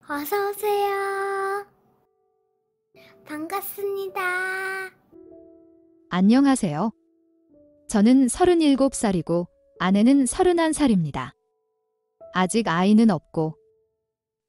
어서 오세요. 반갑습니다. 안녕하세요. 저는 37살이고 아내는 31살입니다. 아직 아이는 없고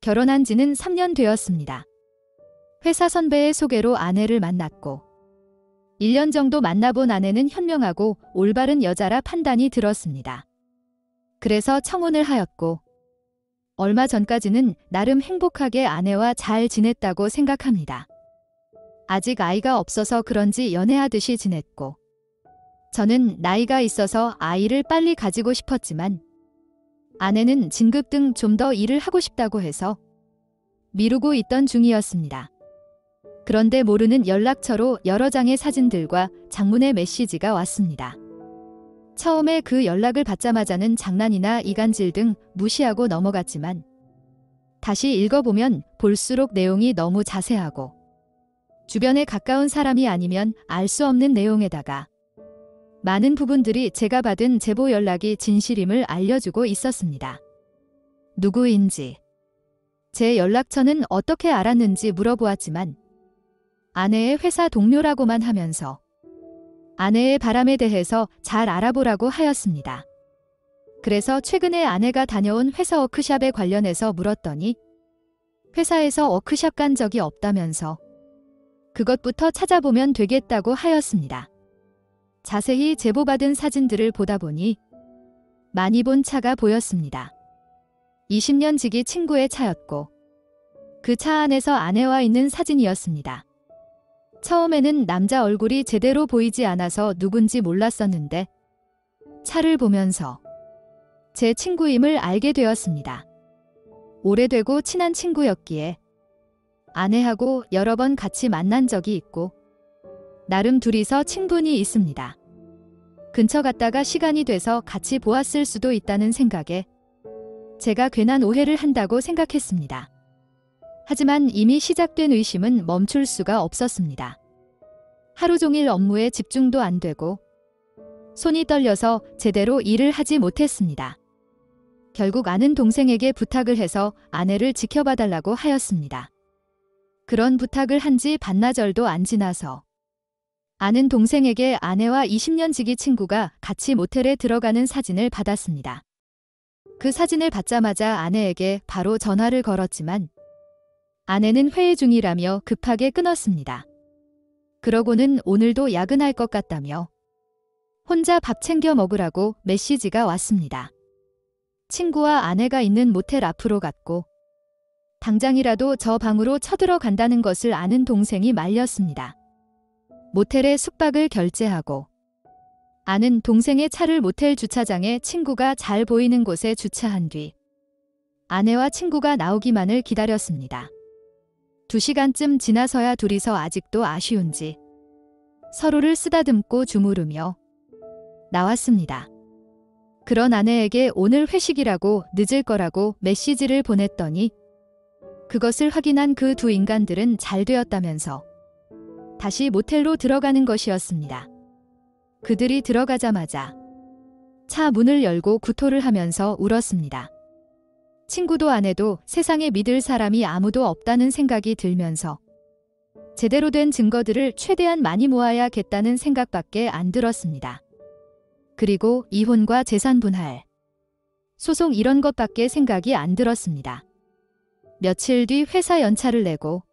결혼한 지는 3년 되었습니다. 회사 선배의 소개로 아내를 만났고 1년 정도 만나본 아내는 현명하고 올바른 여자라 판단이 들었습니다. 그래서 청혼을 하였고 얼마 전까지는 나름 행복하게 아내와 잘 지냈다고 생각합니다. 아직 아이가 없어서 그런지 연애하듯이 지냈고 저는 나이가 있어서 아이를 빨리 가지고 싶었지만 아내는 진급 등 좀 더 일을 하고 싶다고 해서 미루고 있던 중이었습니다. 그런데 모르는 연락처로 여러 장의 사진들과 장문의 메시지가 왔습니다. 처음에 그 연락을 받자마자는 장난이나 이간질 등 무시하고 넘어갔지만 다시 읽어보면 볼수록 내용이 너무 자세하고 주변에 가까운 사람이 아니면 알 수 없는 내용에다가 많은 부분들이 제가 받은 제보 연락이 진실임을 알려주고 있었습니다. 누구인지, 제 연락처는 어떻게 알았는지 물어보았지만 아내의 회사 동료라고만 하면서 아내의 바람에 대해서 잘 알아보라고 하였습니다. 그래서 최근에 아내가 다녀온 회사 워크숍에 관련해서 물었더니 회사에서 워크숍 간 적이 없다면서 그것부터 찾아보면 되겠다고 하였습니다. 자세히 제보받은 사진들을 보다 보니 많이 본 차가 보였습니다. 20년 지기 친구의 차였고 그 차 안에서 아내와 있는 사진이었습니다. 처음에는 남자 얼굴이 제대로 보이지 않아서 누군지 몰랐었는데 차를 보면서 제 친구임을 알게 되었습니다. 오래되고 친한 친구였기에 아내하고 여러 번 같이 만난 적이 있고 나름 둘이서 친분이 있습니다. 근처 갔다가 시간이 돼서 같이 보았을 수도 있다는 생각에 제가 괜한 오해를 한다고 생각했습니다. 하지만 이미 시작된 의심은 멈출 수가 없었습니다. 하루 종일 업무에 집중도 안 되고 손이 떨려서 제대로 일을 하지 못했습니다. 결국 아는 동생에게 부탁을 해서 아내를 지켜봐달라고 하였습니다. 그런 부탁을 한 지 반나절도 안 지나서 아는 동생에게 아내와 20년 지기 친구가 같이 모텔에 들어가는 사진을 받았습니다. 그 사진을 받자마자 아내에게 바로 전화를 걸었지만 아내는 회의 중이라며 급하게 끊었습니다. 그러고는 오늘도 야근할 것 같다며 혼자 밥 챙겨 먹으라고 메시지가 왔습니다. 친구와 아내가 있는 모텔 앞으로 갔고 당장이라도 저 방으로 쳐들어간다는 것을 아는 동생이 말렸습니다. 모텔에 숙박을 결제하고 아는 동생의 차를 모텔 주차장에 친구가 잘 보이는 곳에 주차한 뒤 아내와 친구가 나오기만을 기다렸습니다. 2시간쯤 지나서야 둘이서 아직도 아쉬운지 서로를 쓰다듬고 주무르며 나왔습니다. 그런 아내에게 오늘 회식이라고 늦을 거라고 메시지를 보냈더니 그것을 확인한 그 두 인간들은 잘 되었다면서 다시 모텔로 들어가는 것이었습니다. 그들이 들어가자마자 차 문을 열고 구토를 하면서 울었습니다. 친구도 아내도 세상에 믿을 사람이 아무도 없다는 생각이 들면서 제대로 된 증거들을 최대한 많이 모아야겠다는 생각밖에 안 들었습니다. 그리고 이혼과 재산 분할, 소송 이런 것밖에 생각이 안 들었습니다. 며칠 뒤 회사 연차를 내고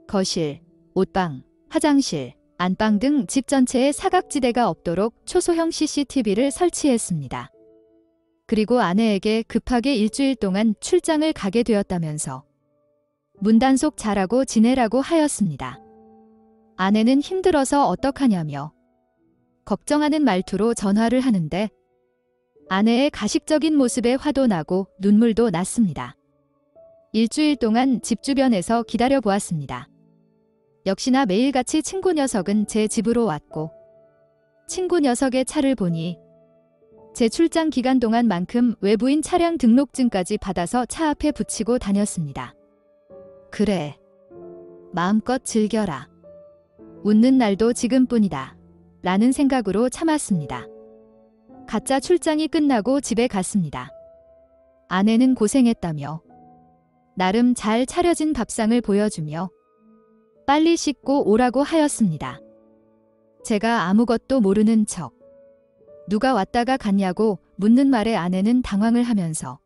거실, 옷방, 화장실, 안방 등 집 전체에 사각지대가 없도록 초소형 CCTV를 설치했습니다. 그리고 아내에게 급하게 일주일 동안 출장을 가게 되었다면서 문단속 잘하고 지내라고 하였습니다. 아내는 힘들어서 어떡하냐며 걱정하는 말투로 전화를 하는데 아내의 가식적인 모습에 화도 나고 눈물도 났습니다. 일주일 동안 집 주변에서 기다려보았습니다. 역시나 매일같이 친구 녀석은 제 집으로 왔고 친구 녀석의 차를 보니 제 출장 기간 동안만큼 외부인 차량 등록증까지 받아서 차 앞에 붙이고 다녔습니다. 그래, 마음껏 즐겨라. 웃는 날도 지금뿐이다. 라는 생각으로 참았습니다. 가짜 출장이 끝나고 집에 갔습니다. 아내는 고생했다며 나름 잘 차려진 밥상을 보여주며 빨리 씻고 오라고 하였습니다. 제가 아무것도 모르는 척 누가 왔다가 갔냐고 묻는 말에 아내는 당황을 하면서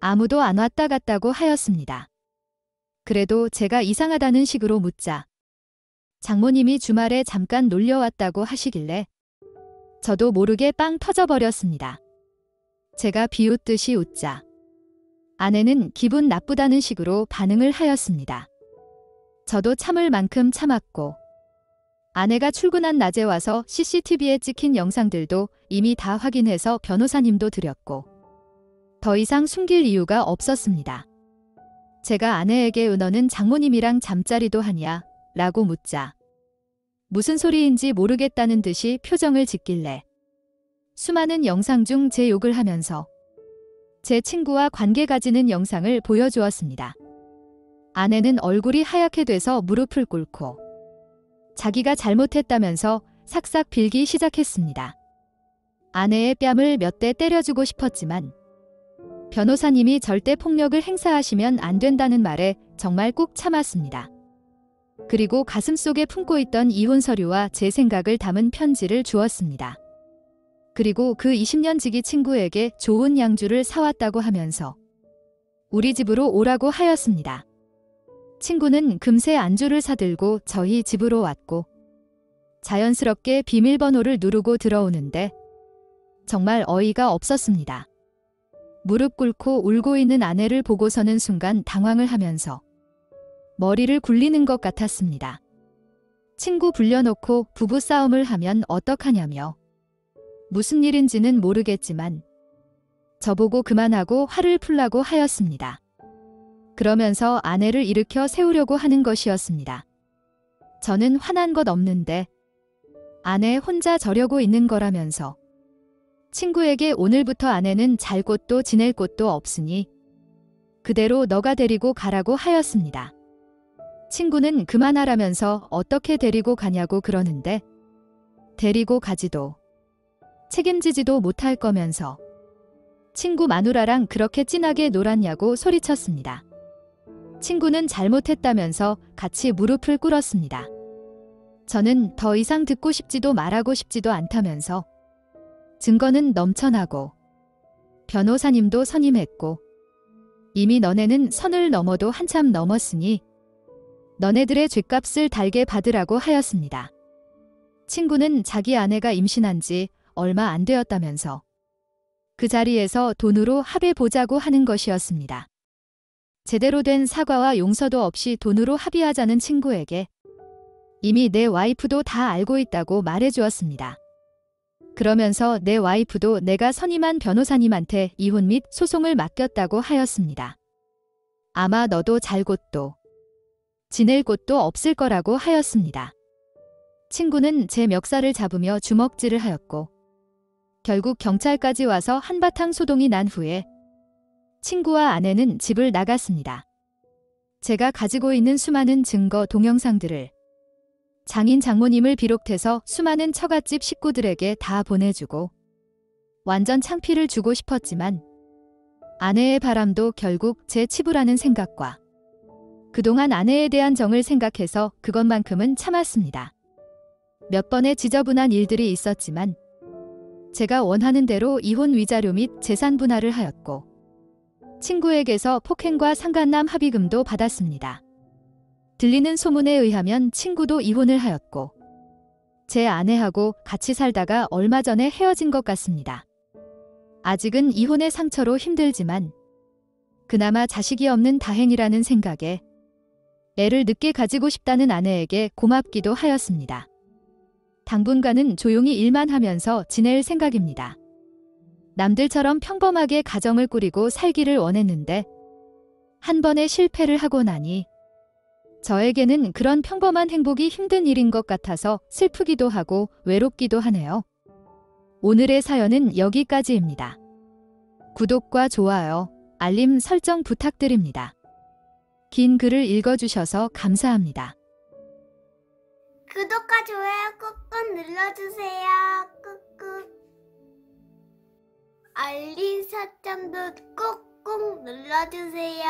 아무도 안 왔다 갔다고 하였습니다. 그래도 제가 이상하다는 식으로 묻자 장모님이 주말에 잠깐 놀려왔다고 하시길래 저도 모르게 빵 터져버렸습니다. 제가 비웃듯이 웃자 아내는 기분 나쁘다는 식으로 반응을 하였습니다. 저도 참을 만큼 참았고 아내가 출근한 낮에 와서 CCTV에 찍힌 영상들도 이미 다 확인해서 변호사님도 드렸고 더 이상 숨길 이유가 없었습니다. 제가 아내에게 너는 장모님이랑 잠자리도 하냐? 라고 묻자 무슨 소리인지 모르겠다는 듯이 표정을 짓길래 수많은 영상 중 제 욕을 하면서 제 친구와 관계 가지는 영상을 보여주었습니다. 아내는 얼굴이 하얗게 돼서 무릎을 꿇고 자기가 잘못했다면서 삭삭 빌기 시작했습니다. 아내의 뺨을 몇 대 때려주고 싶었지만 변호사님이 절대 폭력을 행사하시면 안 된다는 말에 정말 꾹 참았습니다. 그리고 가슴속에 품고 있던 이혼 서류와 제 생각을 담은 편지를 주었습니다. 그리고 그 20년 지기 친구에게 좋은 양주를 사왔다고 하면서 우리 집으로 오라고 하였습니다. 친구는 금세 안주를 사들고 저희 집으로 왔고 자연스럽게 비밀번호를 누르고 들어오는데 정말 어이가 없었습니다. 무릎 꿇고 울고 있는 아내를 보고서는 순간 당황을 하면서 머리를 굴리는 것 같았습니다. 친구 불려놓고 부부싸움을 하면 어떡하냐며 무슨 일인지는 모르겠지만 저보고 그만하고 화를 풀라고 하였습니다. 그러면서 아내를 일으켜 세우려고 하는 것이었습니다. 저는 화난 것 없는데 아내 혼자 저려고 있는 거라면서 친구에게 오늘부터 아내는 잘 곳도 지낼 곳도 없으니 그대로 너가 데리고 가라고 하였습니다. 친구는 그만하라면서 어떻게 데리고 가냐고 그러는데 데리고 가지도 책임지지도 못할 거면서 친구 마누라랑 그렇게 진하게 놀았냐고 소리쳤습니다. 친구는 잘못했다면서 같이 무릎을 꿇었습니다. 저는 더 이상 듣고 싶지도 말하고 싶지도 않다면서 증거는 넘쳐나고 변호사님도 선임했고 이미 너네는 선을 넘어도 한참 넘었으니 너네들의 죗값을 달게 받으라고 하였습니다. 친구는 자기 아내가 임신한 지 얼마 안 되었다면서 그 자리에서 돈으로 합의보자고 하는 것이었습니다. 제대로 된 사과와 용서도 없이 돈으로 합의하자는 친구에게 이미 내 와이프도 다 알고 있다고 말해주었습니다. 그러면서 내 와이프도 내가 선임한 변호사님한테 이혼 및 소송을 맡겼다고 하였습니다. 아마 너도 잘 곳도 지낼 곳도 없을 거라고 하였습니다. 친구는 제 멱살을 잡으며 주먹질을 하였고 결국 경찰까지 와서 한바탕 소동이 난 후에 친구와 아내는 집을 나갔습니다. 제가 가지고 있는 수많은 증거 동영상들을 장인 장모님을 비롯해서 수많은 처갓집 식구들에게 다 보내주고 완전 창피를 주고 싶었지만 아내의 바람도 결국 제 치부라는 생각과 그동안 아내에 대한 정을 생각해서 그것만큼은 참았습니다. 몇 번의 지저분한 일들이 있었지만 제가 원하는 대로 이혼 위자료 및 재산 분할을 하였고 친구에게서 폭행과 상간남 합의금도 받았습니다. 들리는 소문에 의하면 친구도 이혼을 하였고 제 아내하고 같이 살다가 얼마 전에 헤어진 것 같습니다. 아직은 이혼의 상처로 힘들지만 그나마 자식이 없는 다행이라는 생각에 애를 늦게 가지고 싶다는 아내에게 고맙기도 하였습니다. 당분간은 조용히 일만 하면서 지낼 생각입니다. 남들처럼 평범하게 가정을 꾸리고 살기를 원했는데 한 번의 실패를 하고 나니 저에게는 그런 평범한 행복이 힘든 일인 것 같아서 슬프기도 하고 외롭기도 하네요. 오늘의 사연은 여기까지입니다. 구독과 좋아요, 알림 설정 부탁드립니다. 긴 글을 읽어주셔서 감사합니다. 구독과 좋아요 꾹꾹 눌러주세요. 꾹꾹. 알림 설정도 꾹꾹 눌러주세요.